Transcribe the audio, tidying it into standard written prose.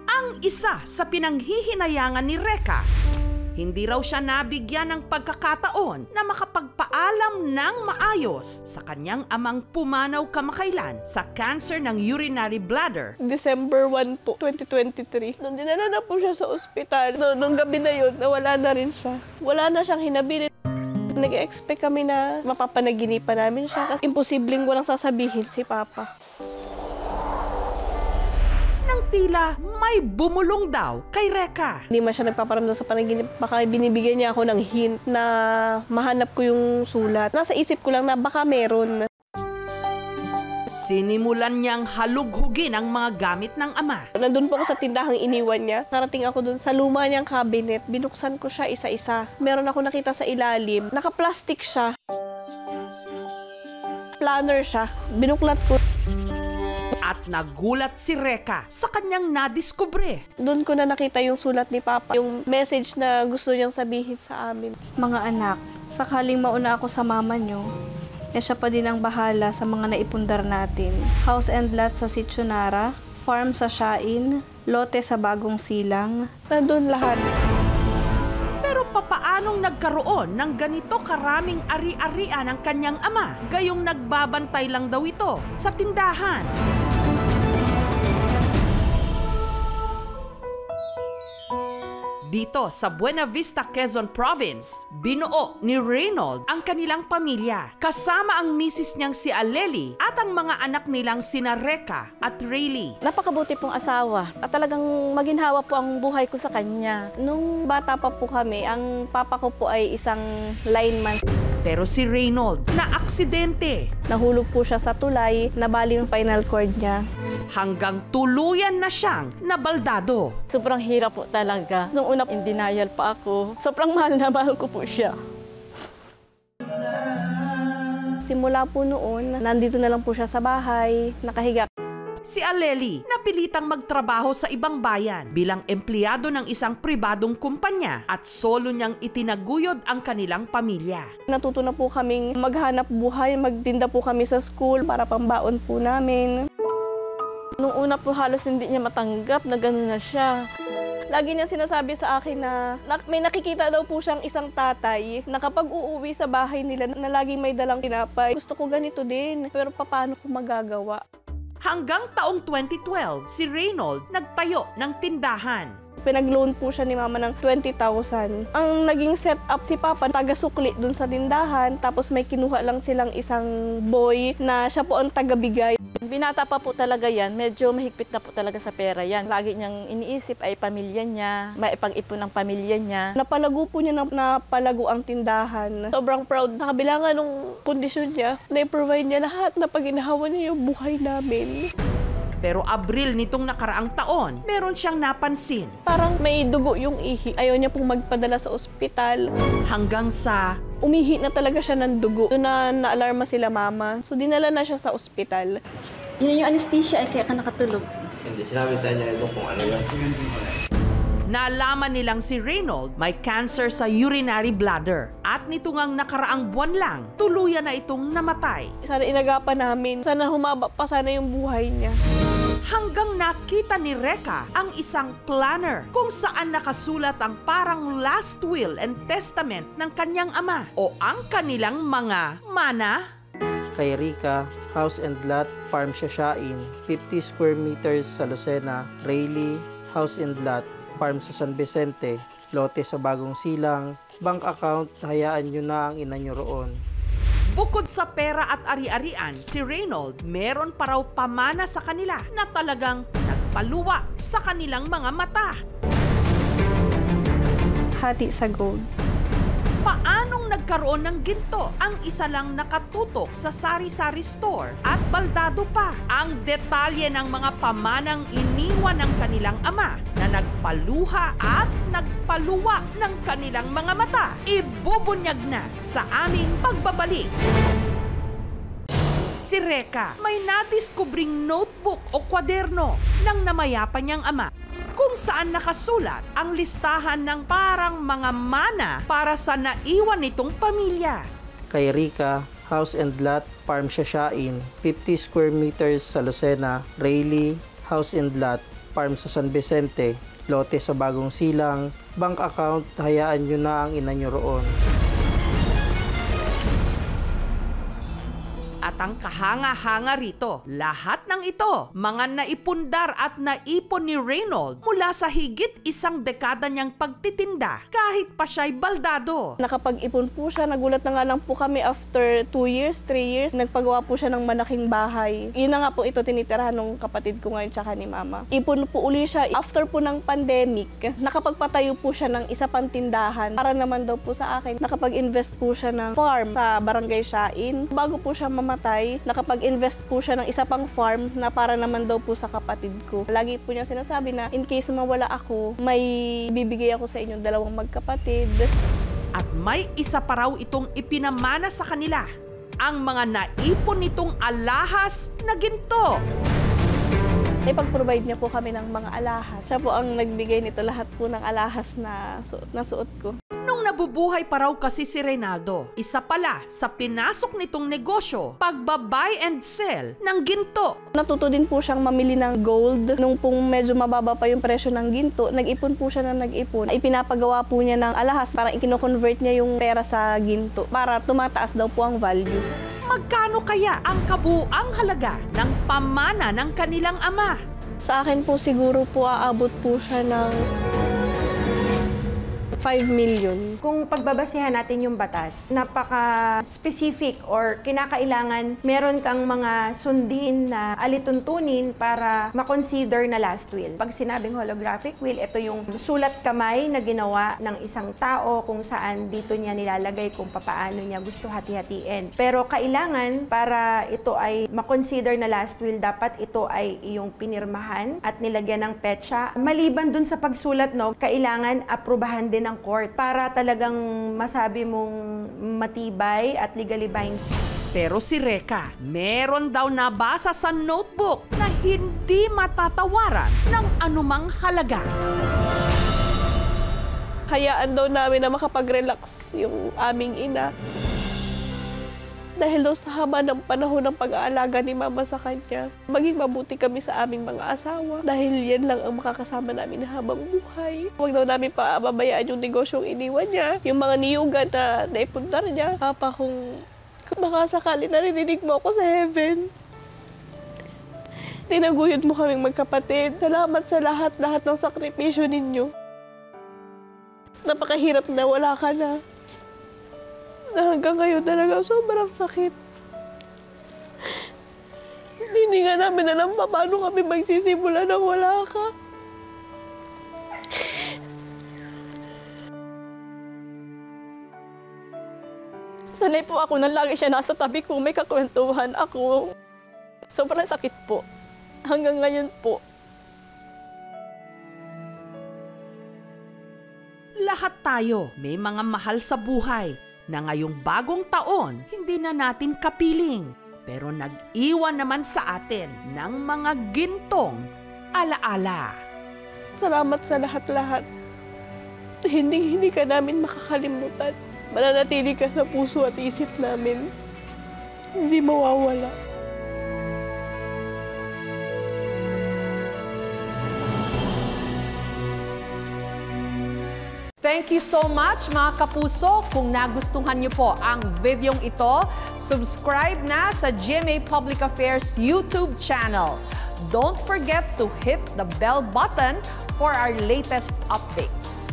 Ang isa sa pinanghihinayangan ni Reka, hindi raw siya nabigyan ng pagkakataon na makapagpaalam ng maayos sa kanyang amang pumanaw kamakailan sa cancer ng urinary bladder. December 1 po, 2023. Nung dinala na po siya sa ospital, nung gabi na yun, nawala na rin siya. Wala na siyang hinabili. Nag-expect kami na mapapanaginipan namin siya kasi imposibleng walang sasabihin si Papa. Nang tila may bumulong daw kay Reka. Hindi man siya nagpaparamdam sa panaginip. Baka binibigyan niya ako ng hint na mahanap ko yung sulat. Nasa isip ko lang na baka meron. Sinimulan niyang halughugin ang mga gamit ng ama. Nandun po ako sa tindahang iniwan niya. Narating ako dun sa luma niyang cabinet. Binuksan ko siya isa-isa. Meron ako nakita sa ilalim. Naka-plastic siya. Planner siya. Binuklat ko. At nagulat si Reka sa kanyang nadiskubre. Doon ko na nakita yung sulat ni Papa. Yung message na gusto niyang sabihin sa amin. Mga anak, sakaling mauna ako sa mama niyo, siya pa din ang bahala sa mga naipundar natin. House and lot sa Sitio Nara, farm sa Siain, lote sa Bagong Silang. Nandun lahat. Pero papaanong nagkaroon ng ganito karaming ari-arian ang kanyang ama? Gayong nagbabantay lang daw ito sa tindahan. Dito sa Buena Vista, Quezon Province, binuo ni Reynold ang kanilang pamilya. Kasama ang misis niyang si Aleli at ang mga anak nilang sina Reka at Rayleigh. Napakabuti pong asawa at talagang maginhawa po ang buhay ko sa kanya. Nung bata pa po kami, ang papa ko po ay isang lineman. Pero si Reynold na aksidente. Nahulog po siya sa tulay, nabali yung spinal cord niya. Hanggang tuluyan na siyang nabaldado. Sobrang hirap po talaga. Nung una, in denial pa ako. Sobrang mahal na mahal ko po siya. Simula po noon, nandito na lang po siya sa bahay, nakahiga. Si Aleli napilitang magtrabaho sa ibang bayan bilang empleyado ng isang pribadong kumpanya at solo niyang itinaguyod ang kanilang pamilya. Natuto na po kaming maghanap buhay, magtinda po kami sa school para pambaon po namin. Nung una po halos hindi niya matanggap na gano'n na siya. Lagi niya sinasabi sa akin na may nakikita daw po siyang isang tatay na kapag uuwi sa bahay nila na laging may dalang tinapay. Gusto ko ganito din, pero paano ko magagawa? Hanggang taong 2012, si Reynold nagtayo ng tindahan. Pinag-loan po siya ni Mama ng 20,000. Ang naging setup si Papa, taga-sukli dun sa tindahan, tapos may kinuha lang silang isang boy na siya po ang taga-bigay. Binata pa po talaga yan, medyo mahigpit na po talaga sa pera yan. Lagi niyang iniisip ay pamilya niya, maipag-ipon ng pamilya niya. Napalago po niya napalago ang tindahan. Sobrang proud. Nakabilangan ng kondisyon niya, na-provide niya lahat na pag-inahawa niya yung buhay namin. Pero Abril nitong nakaraang taon, meron siyang napansin. Parang may dugo yung ihi. Ayaw niya pong magpadala sa ospital. Hanggang sa umihi na talaga siya ng dugo. Doon na naalarma sila Mama. So dinala na siya sa ospital. Yun yung anesthesia ay kaya ka nakatulog. Hindi, sinabi sa inyo ito kung ano yun. Nalaman nilang si Reynold may cancer sa urinary bladder. At nito ngang nakaraang buwan lang, tuluyan na itong namatay. Sana inagapan namin. Sana humaba pa sana yung buhay niya. Hanggang nakita ni Reka ang isang planner kung saan nakasulat ang parang last will and testament ng kanyang ama o ang kanilang mga mana. Kay Rika, house and lot, farm sa Siain, 50 square meters sa Lucena. Rayleigh, house and lot, farm sa San Vicente, lote sa Bagong Silang. Bank account, hayaan nyo na ang ina nyo roon. Bukod sa pera at ari-arian, si Reynold meron pa raw pamana sa kanila na talagang nagpaluwa sa kanilang mga mata. Hati sa gold. Paanong nagkaroon ng ginto ang isa lang nakatutok sa sari-sari store at baldado pa? Ang detalye ng mga pamanang iniwan ng kanilang ama na nagpaluha at nagpaluwa ng kanilang mga mata. Ibubunyag na sa aming pagbabalik. Si Reka may nadiskubring notebook o kwaderno ng namayapa niyang ama kung saan nakasulat ang listahan ng parang mga mana para sa naiwan nitong pamilya. Kay Rika, house and lot, farm Siasyain, 50 square meters sa Lucena, Rayleigh, house and lot, farm sa San Vicente, lote sa Bagong Silang, bank account, hayaan nyo na ang ina nyo roon. At ang kahanga-hanga rito, lahat ng ito, mga naipundar at naipon ni Reynold mula sa higit isang dekada niyang pagtitinda kahit pa siya'y baldado. Nakapag-ipon po siya, nagulat na nga lang po kami after 2 years, 3 years, nagpagawa po siya ng malaking bahay. Yun na nga po ito tinitirahan ng kapatid ko ngayon tsaka ni mama. Ipon po uli siya after po ng pandemic, nakapagpatayo po siya ng isa pang tindahan para naman daw po sa akin. Nakapag-invest po siya ng farm sa Barangay Siasyain. Bago po siya mamatay, nakapag-invest po siya ng isa pang farm na para naman daw po sa kapatid ko. Lagi po niya sinasabi na in case mawala ako, may bibigay ako sa inyong dalawang magkapatid. At may isa pa raw itong ipinamana sa kanila, ang mga naipon nitong alahas na ginto. Ipag-provide niya po kami ng mga alahas. Siya po ang nagbigay nito lahat po ng alahas na suot ko. Nung nabubuhay pa raw kasi si Reynaldo, isa pala sa pinasok nitong negosyo, pagba-buy and sell ng ginto. Natuto din po siyang mamili ng gold. Nung pong medyo mababa pa yung presyo ng ginto, nag-ipon po siya na nag-ipon. Ipinapagawa po niya ng alahas, parang ikino-convert niya yung pera sa ginto para tumataas daw po ang value. Magkano kaya ang kabuuang halaga ng pamana ng kanilang ama? Sa akin po siguro po aabot po siya ng 5 million. Kung pagbabasihan natin yung batas, napaka-specific or kinakailangan meron kang mga sundin na alituntunin para makonsider na last will. Pag sinabing holographic will, ito yung sulat kamay na ginawa ng isang tao kung saan dito niya nilalagay kung papaano niya gusto hati-hatiin. Pero kailangan para ito ay makonsider na last will, dapat ito ay iyong pinirmahan at nilagyan ng petsa. Maliban dun sa pagsulat, no, kailangan aprubahan din ng court para talagang masabi mong matibay at legally binding. Pero si Reka, meron daw nabasa sa notebook na hindi matatawaran ng anumang halaga. Hayaan daw namin na makapag-relax yung aming ina. Dahil daw sa haba ng panahon ng pag-aalaga ni mama sa kanya, maging mabuti kami sa aming mga asawa dahil yan lang ang makakasama namin habang buhay. Huwag daw namin pababayaan yung negosyong iniwan niya, yung mga niyugan na naipundar niya. Papa, kung baka sakali narinig mo ako sa heaven, tinaguyod mo kaming magkapatid. Salamat sa lahat ng sakripisyo ninyo. Napakahirap na wala ka na. Na hanggang ngayon talaga sobrang sakit. Hindi nga namin alam paano kami magsisimula nang wala ka. Sanay po ako na lagi siya nasa tabi ko, may kakwentuhan ako. Sobrang sakit po. Hanggang ngayon po. Lahat tayo may mga mahal sa buhay na ngayong bagong taon, hindi na natin kapiling. Pero nag-iwan naman sa atin ng mga gintong alaala. Salamat sa lahat-lahat. Hindi ka namin makakalimutan. Mananatili ka sa puso at isip namin. Hindi mawawala. Thank you so much mga kapuso. Kung nagustuhan niyo po ang videong ito, subscribe na sa GMA Public Affairs YouTube channel. Don't forget to hit the bell button for our latest updates.